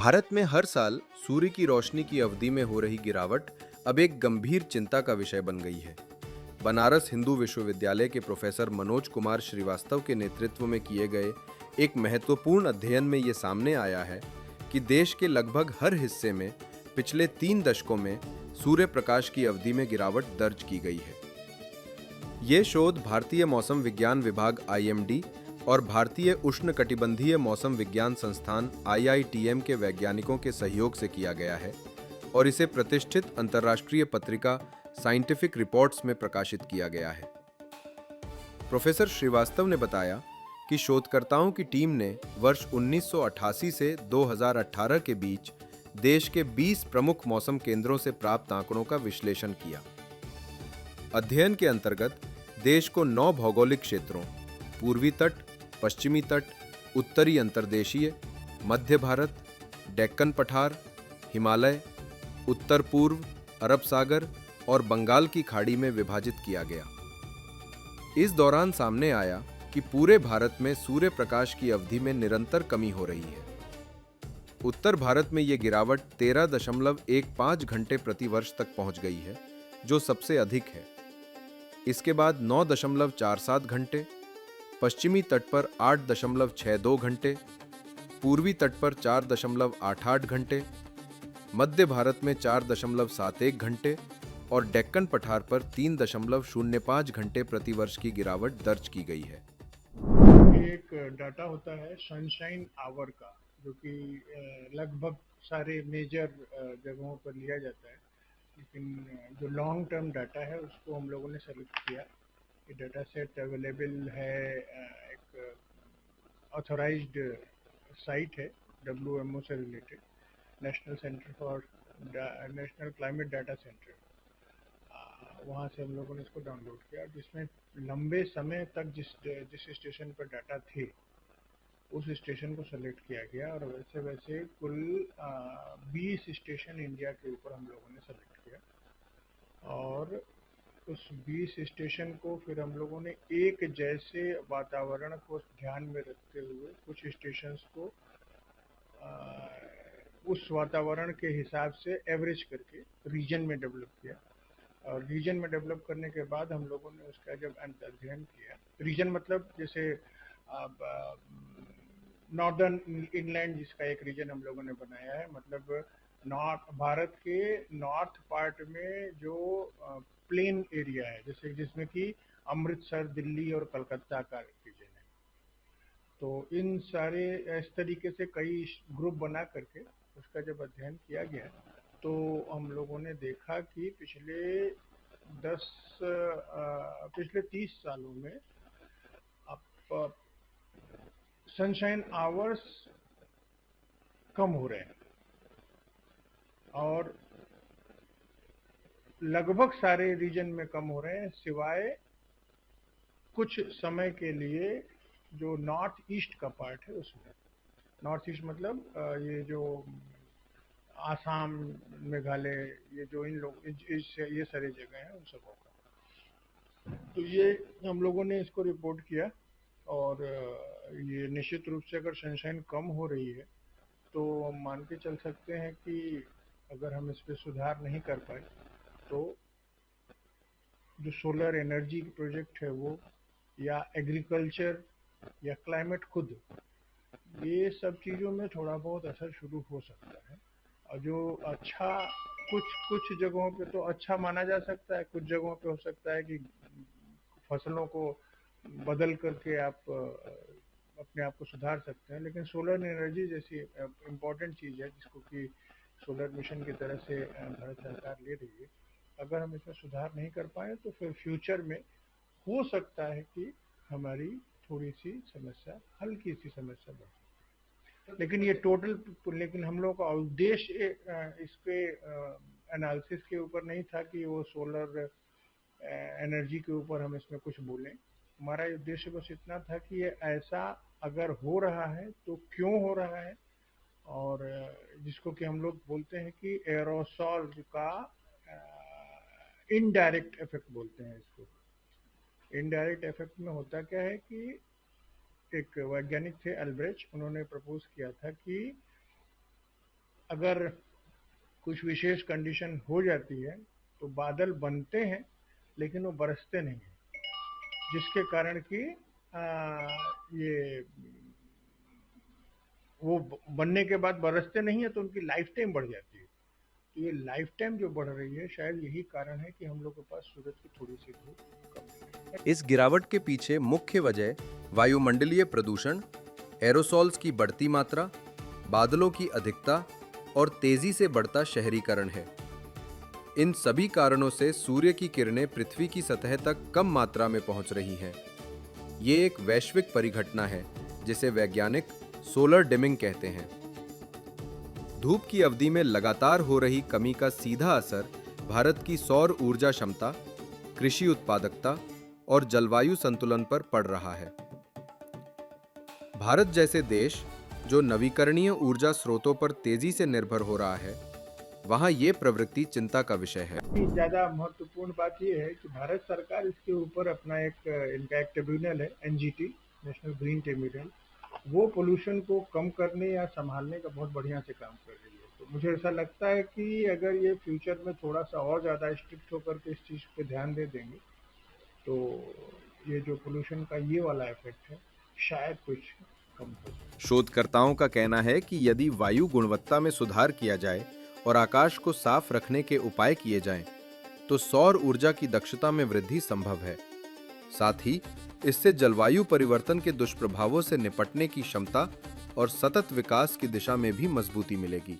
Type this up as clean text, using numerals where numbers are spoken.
भारत में हर साल सूर्य की रोशनी की अवधि में हो रही गिरावट अब एक गंभीर चिंता का विषय बन गई है। बनारस हिंदू विश्वविद्यालय के प्रोफेसर मनोज कुमार श्रीवास्तव के नेतृत्व में किए गए एक महत्वपूर्ण अध्ययन में ये सामने आया है कि देश के लगभग हर हिस्से में पिछले 3 दशकों में सूर्य प्रकाश की अवधि में गिरावट दर्ज की गई है। ये शोध भारतीय मौसम विज्ञान विभाग (IMD) और भारतीय उष्णकटिबंधीय मौसम विज्ञान संस्थान (IITM) के वैज्ञानिकों के सहयोग से किया गया है और इसे प्रतिष्ठित अंतर्राष्ट्रीय पत्रिका साइंटिफिक रिपोर्ट्स में प्रकाशित किया गया है। प्रोफेसर श्रीवास्तव ने बताया कि शोधकर्ताओं की टीम ने वर्ष 1988 से 2018 के बीच देश के 20 प्रमुख मौसम केंद्रों से प्राप्त आंकड़ों का विश्लेषण किया। अध्ययन के अंतर्गत देश को 9 भौगोलिक क्षेत्रों पूर्वी तट, पश्चिमी तट, उत्तरी अंतर्देशीय, मध्य भारत, डेक्कन पठार, हिमालय, उत्तर पूर्व, अरब सागर और बंगाल की खाड़ी में विभाजित किया गया। इस दौरान सामने आया कि पूरे भारत में सूर्य प्रकाश की अवधि में निरंतर कमी हो रही है। उत्तर भारत में ये गिरावट 13.15 घंटे प्रति वर्ष तक पहुंच गई है, जो सबसे अधिक है। इसके बाद 9.47 घंटे, पश्चिमी तट पर 8.62 घंटे, पूर्वी तट पर 4.88 घंटे, मध्य भारत में 4.71 घंटे और डेक्कन पठार पर 3.05 घंटे प्रतिवर्ष की गिरावट दर्ज की गई है। एक डाटा होता है सनशाइन आवर का, जो कि लगभग सारे मेजर जगहों पर लिया जाता है, लेकिन जो लॉन्ग टर्म डाटा है उसको हम लोगों ने सेलेक्ट किया। ये डाटा सेट अवेलेबल है, एक ऑथराइज्ड साइट है WMO से related, national centre for national climate data centre. वहाँ से हम लोगों ने इसको डाउनलोड किया, जिसमें लंबे समय तक जिस स्टेशन पर डाटा थे उस स्टेशन को सेलेक्ट किया गया और वैसे वैसे कुल 20 स्टेशन इंडिया के ऊपर हम लोगों ने सेलेक्ट किया और उस 20 स्टेशन को फिर हम लोगों ने एक जैसे वातावरण को ध्यान में रखते हुए कुछ स्टेशंस को उस वातावरण के हिसाब से एवरेज करके रीजन में डेवलप किया। और रीजन में डेवलप करने के बाद हम लोगों ने उसका जब अध्ययन किया, रीजन मतलब जैसे नॉर्दर्न इनलैंड जिसका एक रीजन हम लोगों ने बनाया है, मतलब नॉर्थ भारत के नॉर्थ पार्ट में जो प्लेन एरिया है, जैसे जिसमें कि अमृतसर, दिल्ली और कलकत्ता का रीजन है। तो इन सारे इस तरीके से कई ग्रुप बना करके उसका जब अध्ययन किया गया तो हम लोगों ने देखा कि पिछले 30 सालों में अब सनशाइन आवर्स कम हो रहे हैं और लगभग सारे रीजन में कम हो रहे हैं, सिवाय कुछ समय के लिए जो नॉर्थ ईस्ट का पार्ट है उसमें। नॉर्थ ईस्ट मतलब ये जो आसाम, मेघालय, ये जो इन लोग ये सारी जगह हैं उन सबों का। तो ये हम लोगों ने इसको रिपोर्ट किया और ये निश्चित रूप से अगर सनशाइन कम हो रही है तो हम मान के चल सकते हैं कि अगर हम इस पर सुधार नहीं कर पाए तो जो सोलर एनर्जी प्रोजेक्ट है वो, या एग्रीकल्चर, या क्लाइमेट खुद, ये सब चीज़ों में थोड़ा बहुत असर शुरू हो सकता है। और जो अच्छा, कुछ कुछ जगहों पे तो अच्छा माना जा सकता है, कुछ जगहों पे हो सकता है कि फसलों को बदल करके आप अपने आप को सुधार सकते हैं। लेकिन सोलर एनर्जी जैसी इम्पोर्टेंट चीज़ है जिसको कि सोलर मिशन की तरह से भारत सरकार ले रही है, अगर हम इसमें सुधार नहीं कर पाए तो फिर फ्यूचर में हो सकता है कि हमारी थोड़ी सी समस्या, हल्की सी समस्या बढ़। लेकिन ये टोटल, लेकिन हम लोग का उद्देश्य इसके एनालिसिस के ऊपर नहीं था कि वो सोलर एनर्जी के ऊपर हम इसमें कुछ बोलें। हमारा उद्देश्य बस इतना था कि ये ऐसा अगर हो रहा है तो क्यों हो रहा है, और जिसको कि हम लोग बोलते हैं कि एरोसॉल का इनडायरेक्ट इफेक्ट बोलते हैं इसको। इनडायरेक्ट इफेक्ट में होता क्या है कि एक वैज्ञानिक थे अल्ब्रेच, उन्होंने प्रपोज किया था कि अगर कुछ विशेष कंडीशन हो जाती है तो बादल बनते हैं लेकिन वो बरसते नहीं हैं, जिसके कारण कि ये वो बनने के बाद बरसते नहीं है तो उनकी लाइफ टाइम बढ़ जाती है। तो ये लाइफ टाइम जो बढ़ रही है शायद यही कारण है कि हम लोग के पास सूरज की थोड़ी सी धूप कम है। इस गिरावट के पीछे मुख्य वजह वायुमंडलीय प्रदूषण, एरोसॉल्स की बढ़ती मात्रा, बादलों की अधिकता और तेजी से बढ़ता शहरीकरण है। इन सभी कारणों से सूर्य की किरणें पृथ्वी की सतह तक कम मात्रा में पहुंच रही हैं। ये एक वैश्विक परिघटना है जिसे वैज्ञानिक सोलर डिमिंग कहते हैं। धूप की अवधि में लगातार हो रही कमी का सीधा असर भारत की सौर ऊर्जा क्षमता, कृषि उत्पादकता और जलवायु संतुलन पर पड़ रहा है। भारत जैसे देश जो नवीकरणीय ऊर्जा स्रोतों पर तेजी से निर्भर हो रहा है, वहां ये प्रवृत्ति चिंता का विषय है। ज्यादा महत्वपूर्ण बात यह है कि भारत सरकार इसके ऊपर अपना इनका एक ट्रिब्यूनल है, एनजीटी, नेशनल ग्रीन ट्रिब्यूनल, वो पोल्यूशन को कम करने या संभालने का बहुत बढ़िया से काम कर रही है। तो मुझे ऐसा लगता है कि अगर ये फ्यूचर में थोड़ा सा और ज़्यादा स्ट्रिक्ट होकर के इस चीज़ पे ध्यान दे देंगे तो ये जो पोल्यूशन का ये वाला इफेक्ट है शायद कुछ कम हो जाए। शोधकर्ताओं का कहना है कि यदि वायु गुणवत्ता में सुधार किया जाए और आकाश को साफ रखने के उपाय किए जाएं, तो सौर ऊर्जा की दक्षता में वृद्धि संभव है। साथ ही इससे जलवायु परिवर्तन के दुष्प्रभावों से निपटने की क्षमता और सतत विकास की दिशा में भी मजबूती मिलेगी।